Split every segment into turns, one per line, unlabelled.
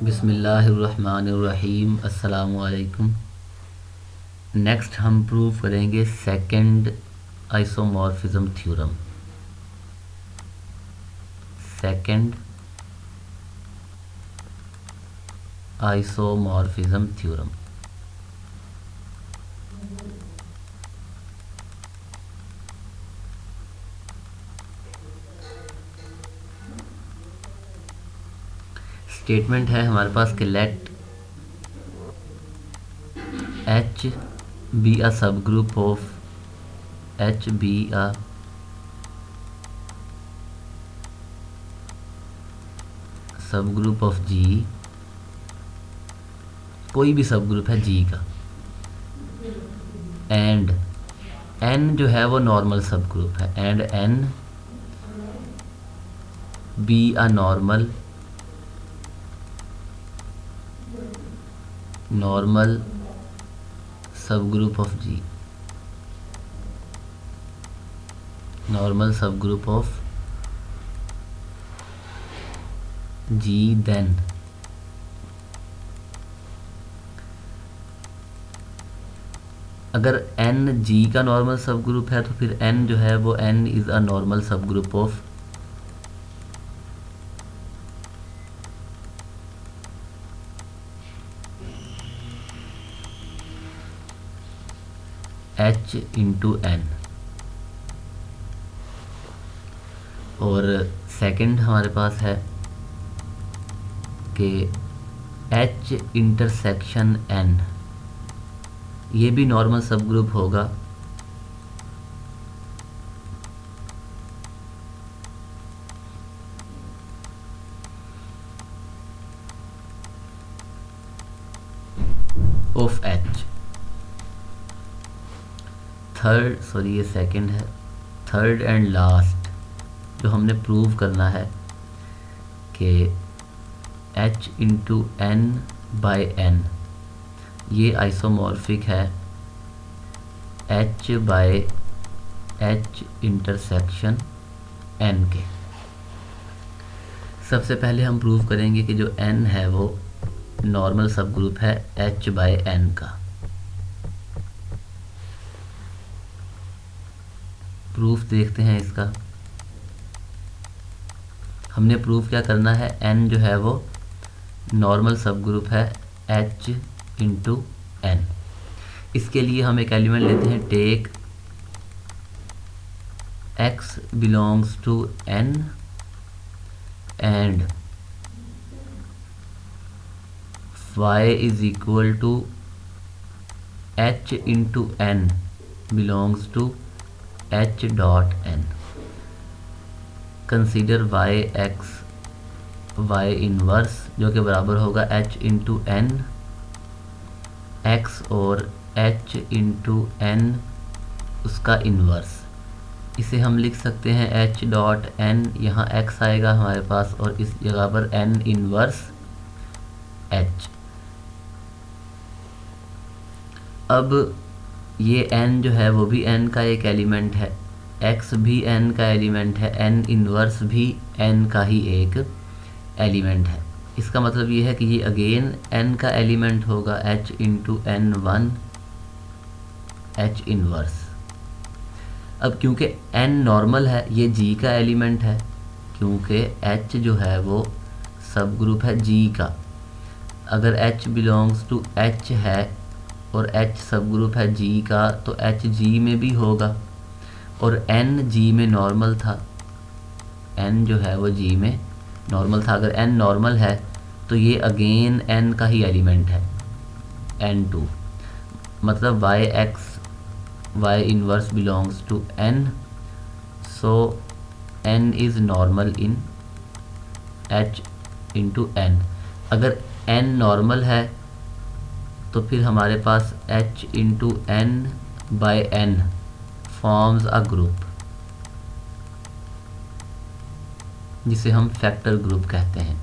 बिस्मिल्लाहिर्रहमानिर्रहीम। अस्सलामुअलैकुम। नेक्स्ट हम प्रूव करेंगे second isomorphism theorem. Second isomorphism theorem. Statement है हमारे पास कि लेट एच बी अ सब group of H be a सब ग्रुप ऑफ जी। कोई भी सब ग्रुप है जी का, एंड एन जो है वो नॉर्मल सब ग्रुप है, and N be a normal सब ग्रुप ऑफ जी। नॉर्मल सब ग्रुप ऑफ जी। देन अगर n जी का नॉर्मल सब ग्रुप है तो फिर n जो है वो n इज़ अ नॉर्मल सब group of h into n। और सेकंड हमारे पास है कि h इंटरसेक्शन n ये भी नॉर्मल सब ग्रुप होगा ऑफ h। थर्ड सॉरी ये सेकंड है। थर्ड एंड लास्ट जो हमने प्रूव करना है कि h into N by N ये आइसोमॉर्फिक है h bye h intersection n के। सबसे पहले हम प्रूव करेंगे कि जो n है वो नॉर्मल सब ग्रुप है h बाय n का। प्रूफ देखते हैं इसका। हमने प्रूफ क्या करना है, n जो है वो नॉर्मल सब ग्रुप है h इंटू n। इसके लिए हम एक एलिमेंट लेते हैं, take x belongs to n and y is equal to h into n belongs to h dot n। Consider y inverse जो कि बराबर होगा h इंटू n, x और h इंटू n उसका इन्वर्स। इसे हम लिख सकते हैं h डॉट n, यहाँ x आएगा हमारे पास और इस जगह पर n इन्वर्स h। अब ये n जो है वो भी n का एक एलिमेंट है, x भी n का एलिमेंट है, n इन्वर्स भी n का ही एक एलिमेंट है। इसका मतलब ये है कि ये अगेन n का एलिमेंट होगा h into n one h inverse. अब क्योंकि n नॉर्मल है ये g का एलिमेंट है, क्योंकि h जो है वो सब ग्रुप है g का। अगर h बिलोंग्स टू h है और h सब ग्रुप है g का तो h g में भी होगा, और n g में नॉर्मल था, n जो है वो g में नॉर्मल था। अगर n नॉर्मल है तो ये अगेन n का ही एलिमेंट है n2, मतलब y inverse belongs to n, so n is normal in h into n। अगर n नॉर्मल है तो फिर हमारे पास h into n by n forms a group जिसे हम फैक्टर ग्रुप कहते हैं।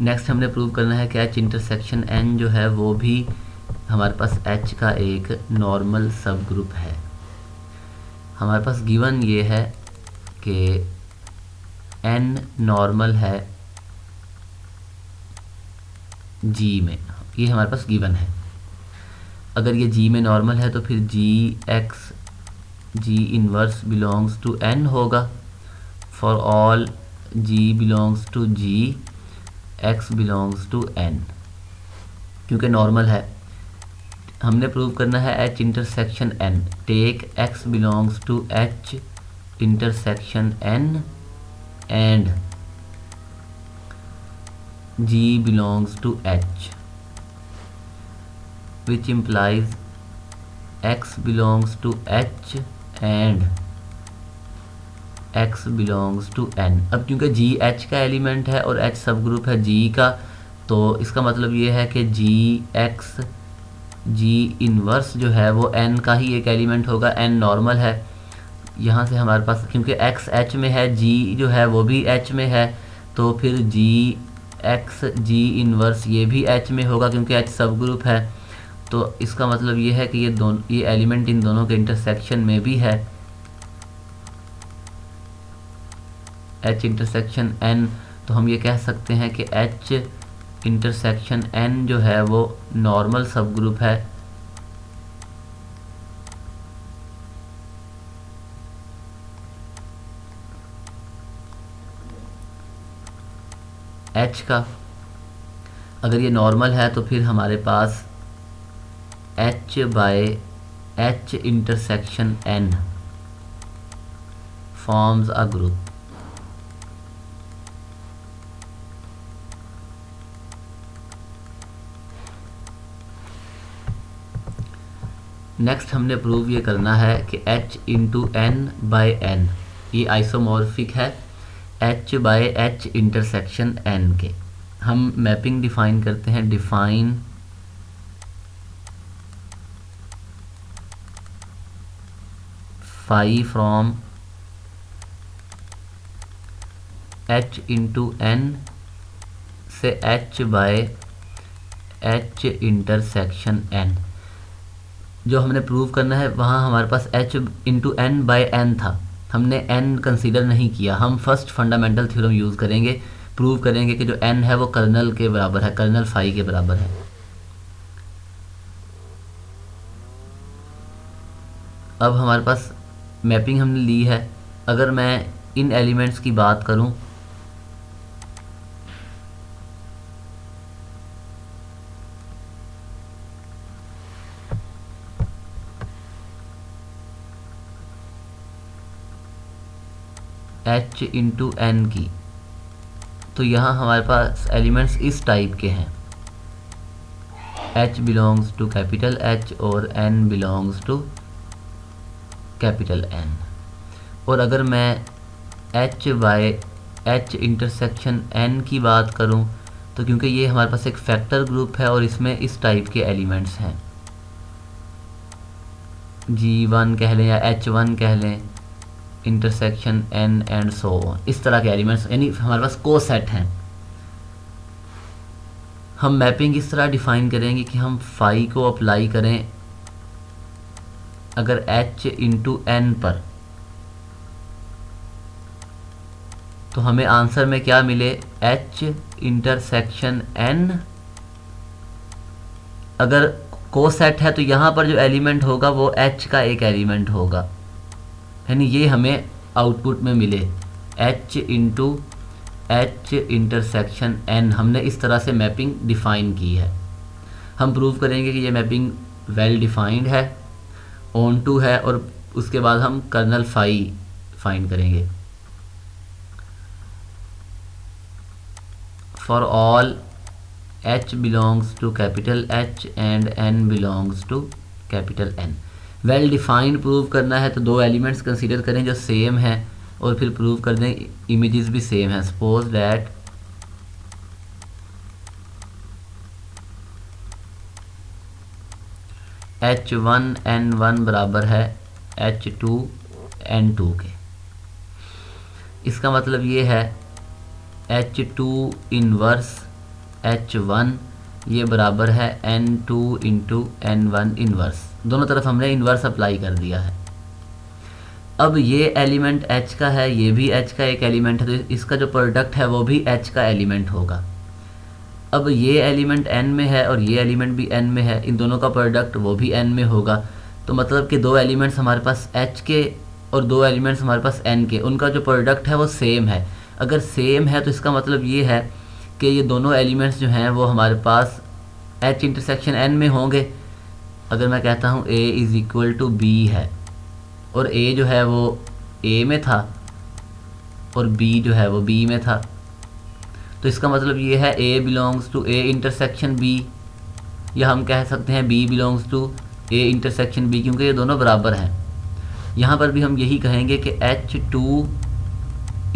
नेक्स्ट हमने प्रूव करना है कि h इंटरसेक्शन n जो है वो भी हमारे पास h का एक नॉर्मल सब ग्रुप है। हमारे पास गिवन ये है कि n नॉर्मल है जी में, ये हमारे पास गिवन है। अगर ये जी में नॉर्मल है तो फिर G X G inverse belongs to N होगा। For all G belongs to G X belongs to N, क्योंकि नॉर्मल है। हमने प्रूव करना है H intersection N. Take X belongs to H intersection N and G belongs to H, which implies X belongs to H and X belongs to N। अब क्योंकि G H का element है और H सब group है G का, तो इसका मतलब ये है कि G X G इनवर्स जो है वो N का ही एक एलिमेंट होगा। N नॉर्मल है। यहाँ से हमारे पास क्योंकि X H में है, G जो है वो भी H में है, तो फिर G एक्स जी इनवर्स ये भी एच में होगा क्योंकि एच सब ग्रुप है। तो इसका मतलब ये है कि ये एलिमेंट इन दोनों के इंटरसेक्शन में भी है, एच इंटरसेक्शन एन। तो हम ये कह सकते हैं कि एच इंटरसेक्शन एन जो है वो नॉर्मल सब ग्रुप है एच का। अगर ये नॉर्मल है तो फिर हमारे पास H by H intersection N forms a group. Next हमने प्रूव ये करना है कि H into N by N ये आइसोमॉर्फिक है H by H intersection N के। हम मैपिंग डिफाइन करते हैं। Define phi from H into N से H by H intersection N. जो हमने प्रूव करना है वहाँ हमारे पास H into N by N था, हमने n कंसीडर नहीं किया। हम फर्स्ट फंडामेंटल थ्योरम यूज़ करेंगे, प्रूव करेंगे कि जो n है वो कर्नल के बराबर है, कर्नल फाई के बराबर है। अब हमारे पास मैपिंग हमने ली है। अगर मैं इन एलिमेंट्स की बात करूं h इंटू एन की, तो यहाँ हमारे पास एलिमेंट्स इस टाइप के हैं। h belongs to capital H और n belongs to capital N। और अगर मैं h bye h intersection n की बात करूं तो क्योंकि ये हमारे पास एक फैक्टर ग्रुप है और इसमें इस टाइप के एलिमेंट्स हैं, G1 कह लें या H1 कह लें, intersection n and so on, इस तरह के एलिमेंट्स, यानी हमारे पास को सेट हैं। हम मैपिंग इस तरह डिफाइन करेंगे कि हम फाई को अप्लाई करें अगर h इंटू एन पर, तो हमें आंसर में क्या मिले, h इंटरसेक्शन n। अगर को सेट है तो यहाँ पर जो एलिमेंट होगा वो h का एक एलिमेंट होगा, यानी ये हमें आउटपुट में मिले h into H intersection n। हमने इस तरह से मैपिंग डिफ़ाइन की है। हम प्रूव करेंगे कि ये मैपिंग वेल डिफाइंड है, ऑन टू है, और उसके बाद हम कर्नल फाई फाइंड करेंगे। For all h belongs to capital H and n belongs to capital N। Well defined prove करना है तो दो एलिमेंट्स कंसीडर करें जो सेम हैं और फिर प्रूव कर दें इमेजेस भी सेम हैं। सपोज दैट H1 N1 बराबर है H2 N2 के। इसका मतलब ये है H2 इनवर्स H1 ये बराबर है N2 इंटू N1 इनवर्स। दोनों तरफ हमने इन्वर्स अप्लाई कर दिया है। अब ये एलिमेंट H का है, ये भी H का एक एलिमेंट है, तो इसका जो प्रोडक्ट है वो भी H का एलिमेंट होगा। अब ये एलिमेंट n में है और ये एलिमेंट भी n में है, इन दोनों का प्रोडक्ट वो भी n में होगा। तो मतलब कि दो एलिमेंट्स हमारे पास h के और दो एलिमेंट्स हमारे पास n के, उनका जो प्रोडक्ट है वो सेम है। अगर सेम है तो इसका मतलब ये है कि ये दोनों एलिमेंट्स जो हैं वो हमारे पास h इंटरसेक्शन n में होंगे। अगर मैं कहता हूँ a is equal to b है और a जो है वो a में था और b जो है वो b में था, तो इसका मतलब ये है a belongs to a intersection b, या हम कह सकते हैं b belongs to a intersection b, क्योंकि ये दोनों बराबर हैं। यहाँ पर भी हम यही कहेंगे कि H2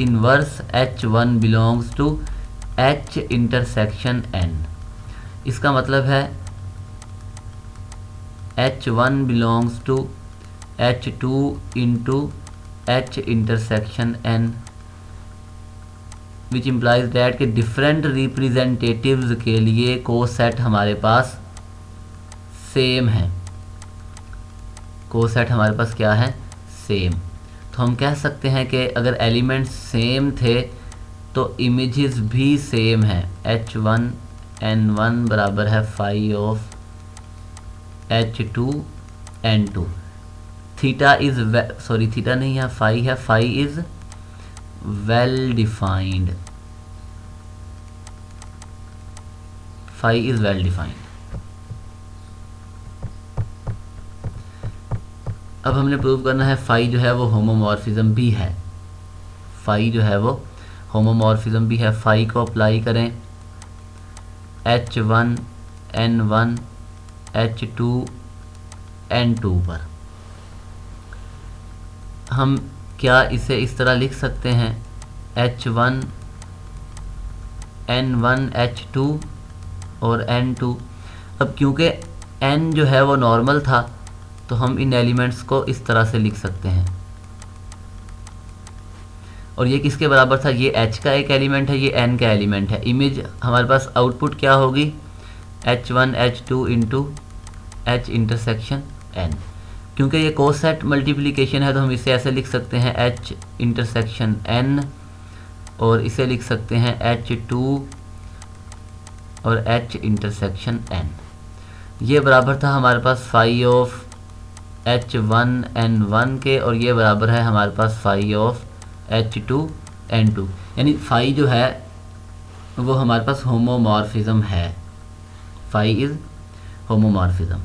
inverse H1 belongs to H intersection n। इसका मतलब है H1 belongs to H2 into H intersection n, which implies that के डिफरेंट रिप्रेजेंटेटिव्स के लिए कोसेट हमारे पास सेम है। कोसेट हमारे पास क्या है? सेम। तो हम कह सकते हैं कि अगर एलिमेंट्स सेम थे तो इमेजेस भी सेम हैं। H1 N1 बराबर है phi of H2 N2। Theta is theta नहीं है, फाई है, phi is well defined, phi is well defined. अब हमने प्रूव करना है फाई जो है वो होमोमॉर्फिज्म भी है, फाई जो है वो होमोमॉर्फिज्म भी है। फाई को अप्लाई करें H1 N1 H2 N2 पर। हम क्या इसे इस तरह लिख सकते हैं H1 N1 H2 और N2। अब क्योंकि N जो है वो नॉर्मल था तो हम इन एलिमेंट्स को इस तरह से लिख सकते हैं। और ये किसके बराबर था? ये H का एक एलिमेंट है, ये N का एलिमेंट है। इमेज हमारे पास आउटपुट क्या होगी? H1 H2 into H intersection N। क्योंकि ये कोसेट मल्टीप्लिकेशन है तो हम इसे ऐसे लिख सकते हैं H इंटरसेक्शन N, और इसे लिख सकते हैं H2 और H इंटरसेक्शन N। ये बराबर था हमारे पास फाई ऑफ H1 N1 के, और ये बराबर है हमारे पास फाई ऑफ H2 N2। यानी फाई जो है वो हमारे पास होमोमॉर्फिज्म है, phi is homomorphism.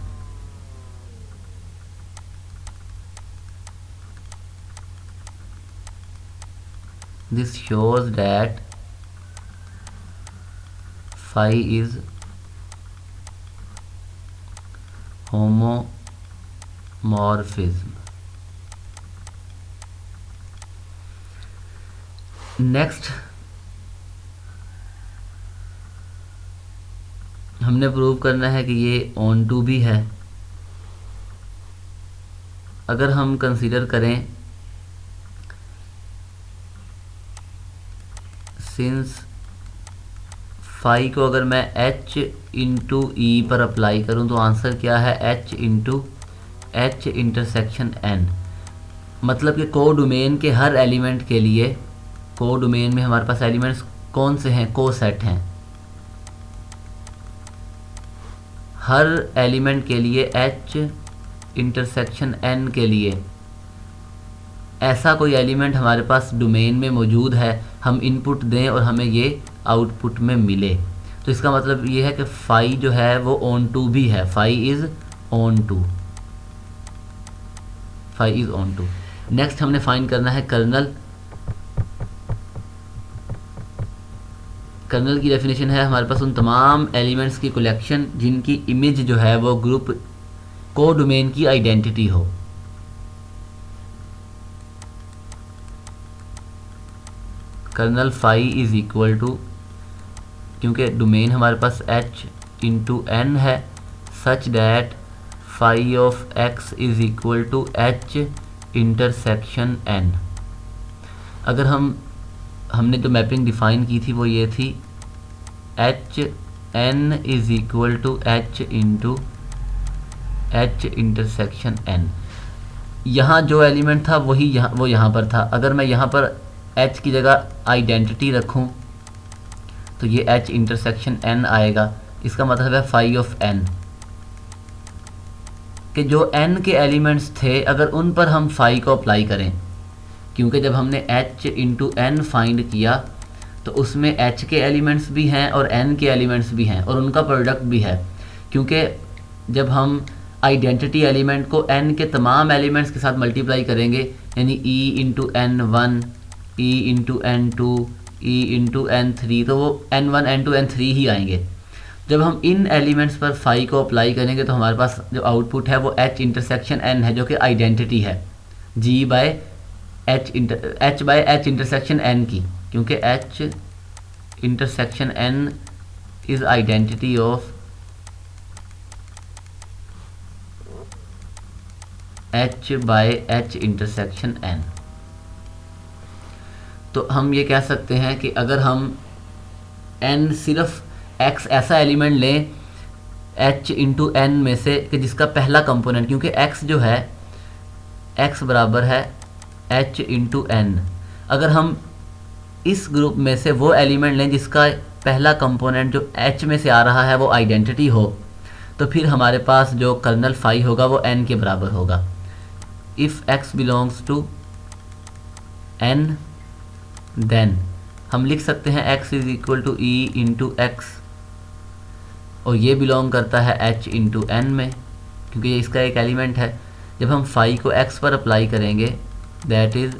This shows that phi is homomorphism. Next हमने प्रूव करना है कि ये ऑन टू भी है। अगर हम कंसीडर करें सिंस फाई को अगर मैं H इंटू ई पर अप्लाई करूं तो आंसर क्या है? H into H intersection N। मतलब कि को डोमेन के हर एलिमेंट के लिए, को डोमेन में हमारे पास एलिमेंट्स कौन से हैं? कोसेट हैं। हर एलिमेंट के लिए H इंटरसेक्शन N के लिए ऐसा कोई एलिमेंट हमारे पास डोमेन में मौजूद है, हम इनपुट दें और हमें ये आउटपुट में मिले, तो इसका मतलब ये है कि फाई जो है वो ऑन टू भी है। Phi is onto, phi is onto. Next हमने फाइंड करना है कर्नल। कर्नल की डेफिनेशन है हमारे पास उन तमाम एलिमेंट्स की कलेक्शन जिनकी इमेज जो है वो ग्रुप को डोमेन की आइडेंटिटी हो। Kernel phi is equal to, क्योंकि डोमेन हमारे पास H इंटू N है, such that phi of X is equal to H intersection N। अगर हमने जो मैपिंग डिफ़ाइन की थी वो ये थी H N is equal to H into H intersection N। यहाँ जो एलिमेंट था वही यहाँ पर था। अगर मैं यहाँ पर H की जगह आइडेंटिटी रखूँ तो ये H इंटरसेक्शन N आएगा। इसका मतलब है फाई ऑफ N कि जो N के एलिमेंट्स थे अगर उन पर हम फाई को अप्लाई करें, क्योंकि जब हमने H इंटू N फाइंड किया तो उसमें H के एलिमेंट्स भी हैं और N के एलिमेंट्स भी हैं और उनका प्रोडक्ट भी है, क्योंकि जब हम आइडेंटिटी एलिमेंट को N के तमाम एलिमेंट्स के साथ मल्टीप्लाई करेंगे, यानी E into N1, E into N2, E into N3, तो वो N1 N2 N3 ही आएंगे। जब हम इन एलिमेंट्स पर फाई को अप्लाई करेंगे तो हमारे पास जो आउटपुट है वो H इंटरसेक्शन N है, जो कि आइडेंटिटी है G by H bye H intersection N की, क्योंकि H intersection N is identity of H bye H intersection N। तो हम ये कह सकते हैं कि अगर हम N सिर्फ X ऐसा एलिमेंट लें H इंटू N में से कि जिसका पहला कंपोनेंट, क्योंकि X जो है X बराबर है H इंटू N, अगर हम इस ग्रुप में से वो एलिमेंट लें जिसका पहला कंपोनेंट जो H में से आ रहा है वो आइडेंटिटी हो, तो फिर हमारे पास जो कर्नल फाई होगा वो N के बराबर होगा। If X belongs to N then हम लिख सकते हैं X is equal to E into X, और ये बिलोंग करता है H इंटू N में, क्योंकि ये इसका एक एलिमेंट है। जब हम फाई को X पर अप्लाई करेंगे, that is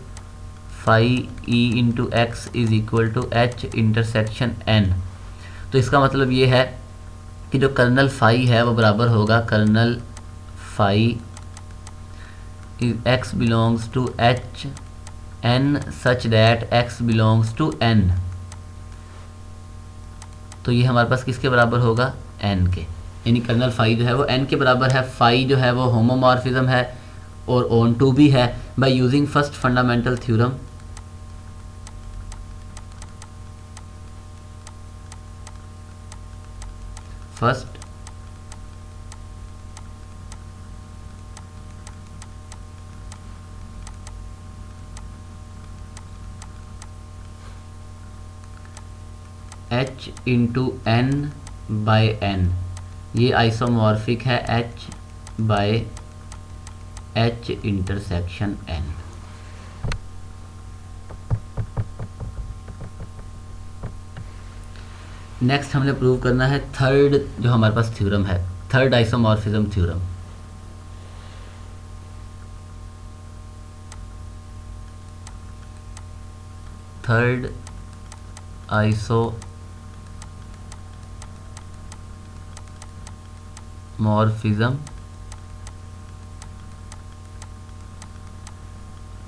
phi E into X is equal to H intersection N। तो इसका मतलब ये है कि जो कर्नल फाई है वो बराबर होगा kernel phi X belongs to H N such that X belongs to N। तो ये हमारे पास किसके बराबर होगा? N के, यानी कर्नल फाई जो है वो N के बराबर है। फाई जो है वो होमोमॉर्फिज्म है और ऑन टू भी है by using first fundamental theorem. First H into N by N, ये आइसोमॉर्फिक है H bye H intersection N। Next हमने प्रूव करना है थर्ड जो हमारे पास थ्योरम है, third isomorphism theorem. Third isomorphism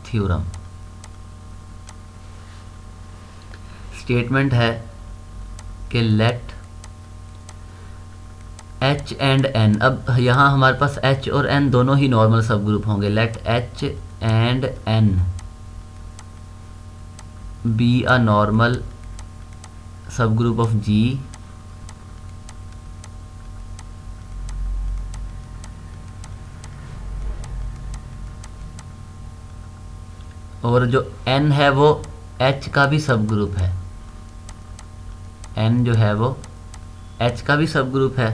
theorem. Statement है कि लेट H एंड N, अब यहाँ हमारे पास H और N दोनों ही नॉर्मल सब ग्रुप होंगे। Let H and N be a normal सब ग्रुप ऑफ G और जो N है वो H का भी सब ग्रुप है। N जो है वो H का भी सब ग्रुप है।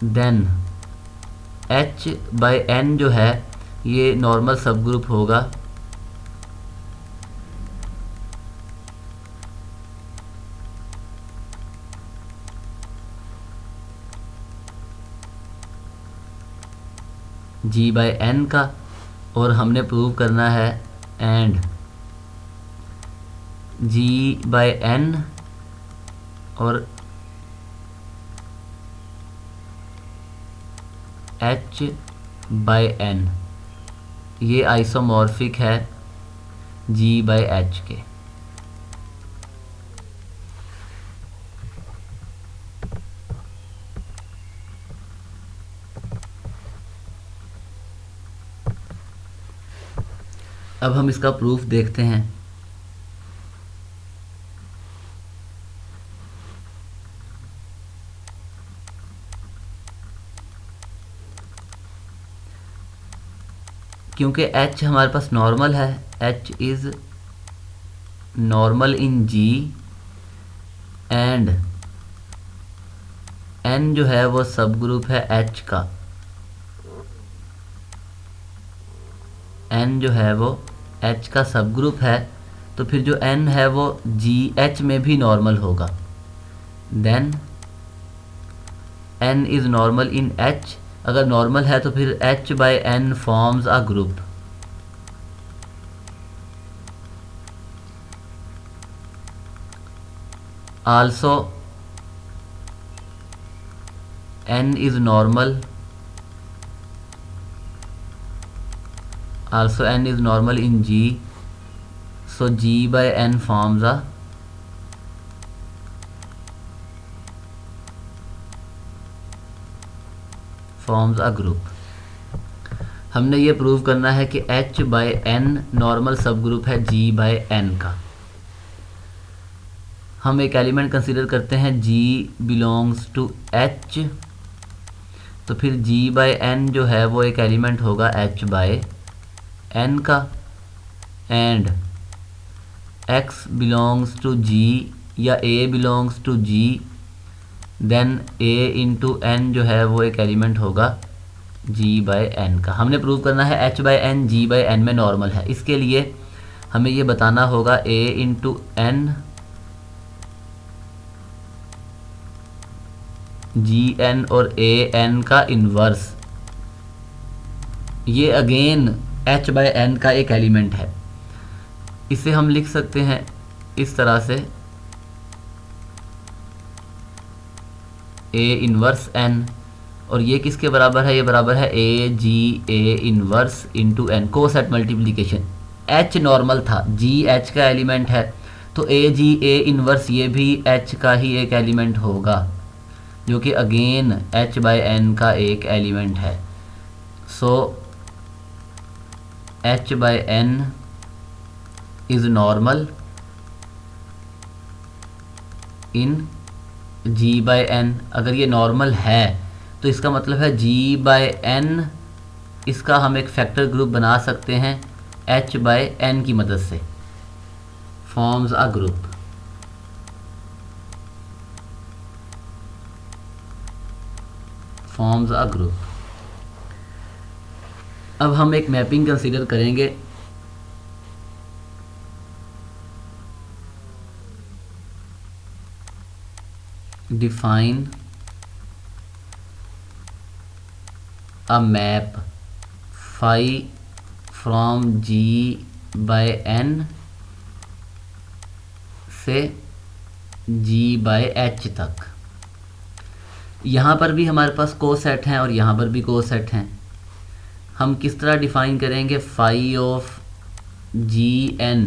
देन H बाय N जो है ये नॉर्मल सब ग्रुप होगा G बाय N का, और हमने प्रूव करना है एंड G बाय N और H बाय N ये आइसोमॉर्फिक है G बाय H के। अब हम इसका प्रूफ देखते हैं। क्योंकि H हमारे पास नॉर्मल है, H is normal in G and N जो है वो सब ग्रुप है एच का, एन जो है वो एच का सब ग्रुप है, तो फिर जो एन है वो जी एच में भी नॉर्मल होगा। Then N is normal in H, अगर नॉर्मल है तो फिर H by N forms a group. Also n is normal, also n is normal in G, so G by n forms a group। हमने ये prove करना है कि H by n normal सब ग्रुप है G by n का। हम एक एलिमेंट कंसीडर करते हैं G बिलोंग्स टू H, तो फिर G बाय N जो है वो एक एलिमेंट होगा H बाय N का, and X belongs to G या A belongs to G, then A into N जो है वो एक एलिमेंट होगा G बाय N का। हमने प्रूव करना है H by N G by N में नॉर्मल है। इसके लिए हमें ये बताना होगा A इंटू N जी एन और ए एन का इन्वर्स, ये अगेन एच बाय एन का एक एलिमेंट है। इसे हम लिख सकते हैं इस तरह से, ए इन्वर्स एन, और ये किसके बराबर है, ये बराबर है A G A inverse into N, coset multiplication. H normal था, जी एच का एलिमेंट है, तो ए जी ए इन्वर्स ये भी एच का ही एक एलिमेंट होगा, जो कि अगेन h बाय n का एक एलिमेंट है। So h by n is normal in g by n। अगर ये नॉर्मल है तो इसका मतलब है g बाय n, इसका हम एक फैक्टर ग्रुप बना सकते हैं h बाय n की मदद से, forms a group. Forms a group. अब हम एक मैपिंग कंसीडर करेंगे। Define a map phi from G by N से G बाय H तक। यहाँ पर भी हमारे पास कोसेट हैं और यहाँ पर भी कोसेट हैं। हम किस तरह डिफ़ाइन करेंगे, फाई ऑफ जी एन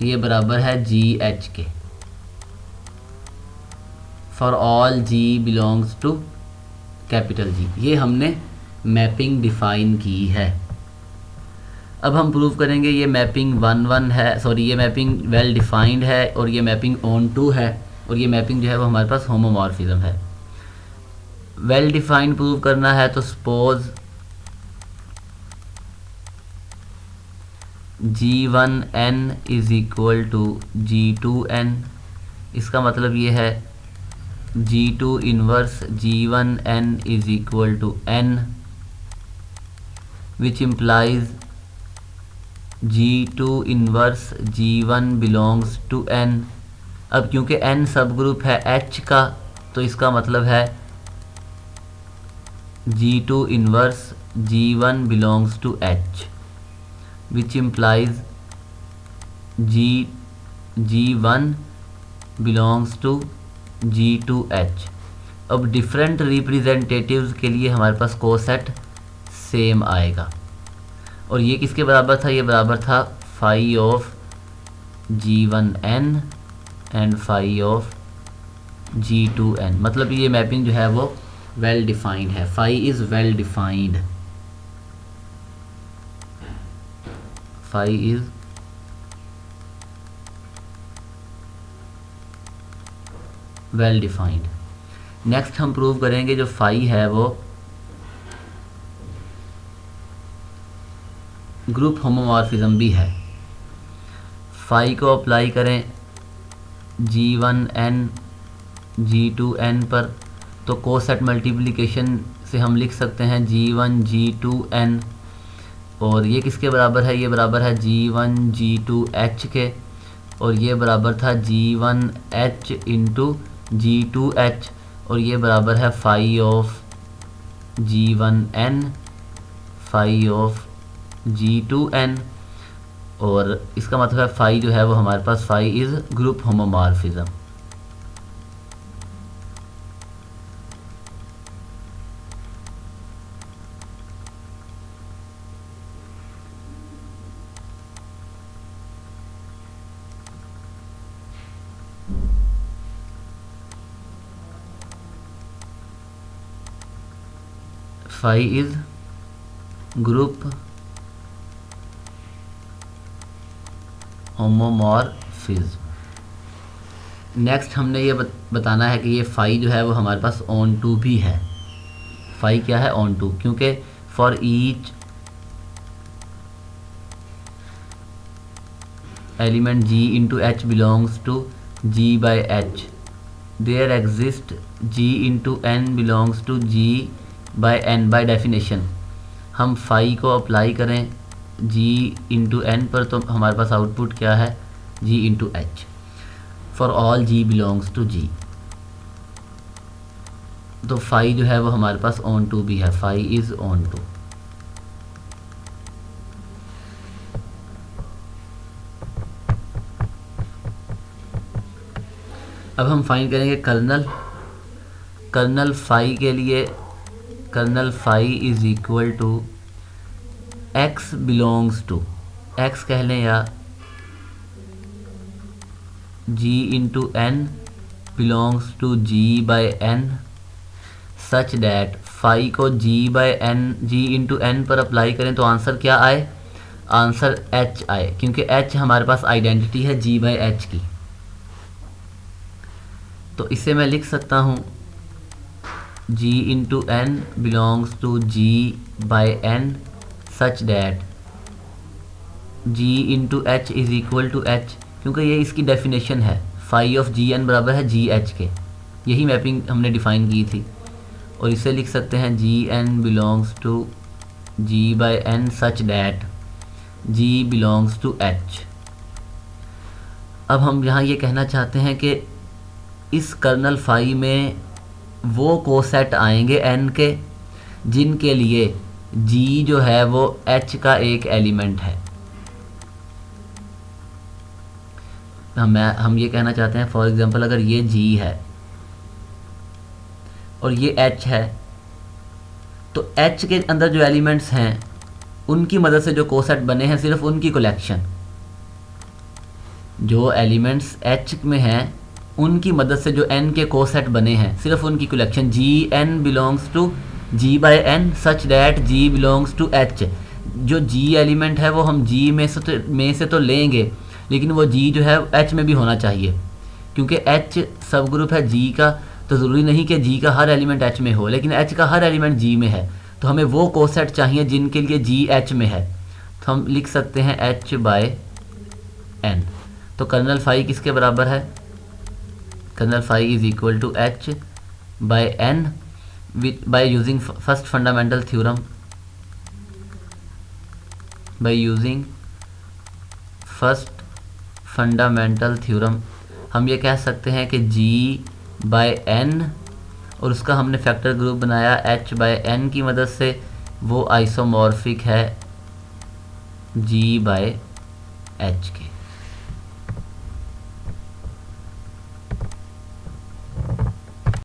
ये बराबर है जी एच के, for all G belongs to capital G. ये हमने मैपिंग डिफ़ाइन की है। अब हम प्रूव करेंगे ये मैपिंग 1-1 है, सॉरी ये मैपिंग वेल डिफाइंड है और ये मैपिंग ऑन टू है, और ये मैपिंग जो है वो हमारे पास होमोमॉर्फिज्म है। वेल डिफाइंड प्रूव करना है तो suppose G1n is equal to G2n, इसका मतलब ये है G2 inverse G1n is equal to n, which implies G2 inverse G1 belongs to n। अब क्योंकि n सब ग्रुप है H का, तो इसका मतलब है G2 inverse G1 belongs to H, which implies G1 belongs to G2H। अब डिफरेंट रिप्रेजेंटेटिव्स के लिए हमारे पास कोसेट सेम आएगा, और ये किसके बराबर था, ये बराबर था phi of G1n and phi of G2n। मतलब ये मैपिंग जो है वो वेल डिफाइंड है, phi is well defined, phi is well defined. Next हम प्रूव करेंगे जो फाई है वो ग्रुप होमोमॉर्फिज्म भी है। फाई को अप्लाई करें G1n G2n पर, तो कोसेट मल्टीप्लिकेशन से हम लिख सकते हैं G1 G2n, और ये किसके बराबर है, ये बराबर है G1 G2h के, और ये बराबर था G1h इंटू G2h, और ये बराबर है phi of G1n phi of G2n, और इसका मतलब है फाई जो है वो हमारे पास phi is group homomorphism. Phi is group homomorphism. Next हमने ये बताना है कि ये फाई जो है वो हमारे पास ऑन टू भी है। फाई क्या है, ऑन टू, क्योंकि for each element G into H belongs to G by H, there exist G into N belongs to G by N by definition. हम फाई को अप्लाई करें G into N पर, तो हमारे पास आउटपुट क्या है, G into H for all G belongs to G। तो फाई जो है वो हमारे पास ऑन टू भी है, फाई इज़ ऑन टू। अब हम फाइंड करेंगे कर्नल फाई के लिए। Kernel phi is equal to x belongs to, x कह लें या G into N belongs to G by N such that phi को G by N G into N पर अप्लाई करें तो आंसर क्या आए, आंसर H आए, क्योंकि H हमारे पास आइडेंटिटी है G बाई H की। तो इसे मैं लिख सकता हूँ G into N belongs to G by N such that G into H is equal to H, क्योंकि ये इसकी डेफिनेशन है, फाई ऑफ Gn बराबर है GH के, यही मैपिंग हमने डिफ़ाइन की थी। और इसे लिख सकते हैं Gn belongs to G by N such that G belongs to H। अब हम यहाँ ये कहना चाहते हैं कि इस कर्नल फाई में वो कोसेट आएंगे N के जिनके लिए G जो है वो H का एक एलिमेंट है। हम ये कहना चाहते हैं, फॉर एग्जांपल अगर ये G है और ये H है, तो H के अंदर जो एलिमेंट्स हैं उनकी मदद से जो कोसेट बने हैं सिर्फ उनकी कलेक्शन, जो एलिमेंट्स H में हैं उनकी मदद से जो N के कोसेट बने हैं सिर्फ उनकी collection, Gn belongs to G by N such that G belongs to H। जो G एलिमेंट है वो हम G में से तो लेंगे, लेकिन वो G जो है H में भी होना चाहिए, क्योंकि H सब ग्रुप है G का, तो ज़रूरी नहीं कि G का हर एलिमेंट H में हो, लेकिन H का हर एलिमेंट G में है, तो हमें वो कोसेट चाहिए जिनके लिए G H में है। तो हम लिख सकते हैं H बाई N। तो कर्नल फाई किसके बराबर है, kernel phi is equal to H by N by using first fundamental theorem, by using first fundamental theorem हम ये कह सकते हैं कि G बाई N और उसका हमने फैक्टर ग्रुप बनाया H बाई N की मदद से, वो आइसोमॉर्फिक है G बाई H के।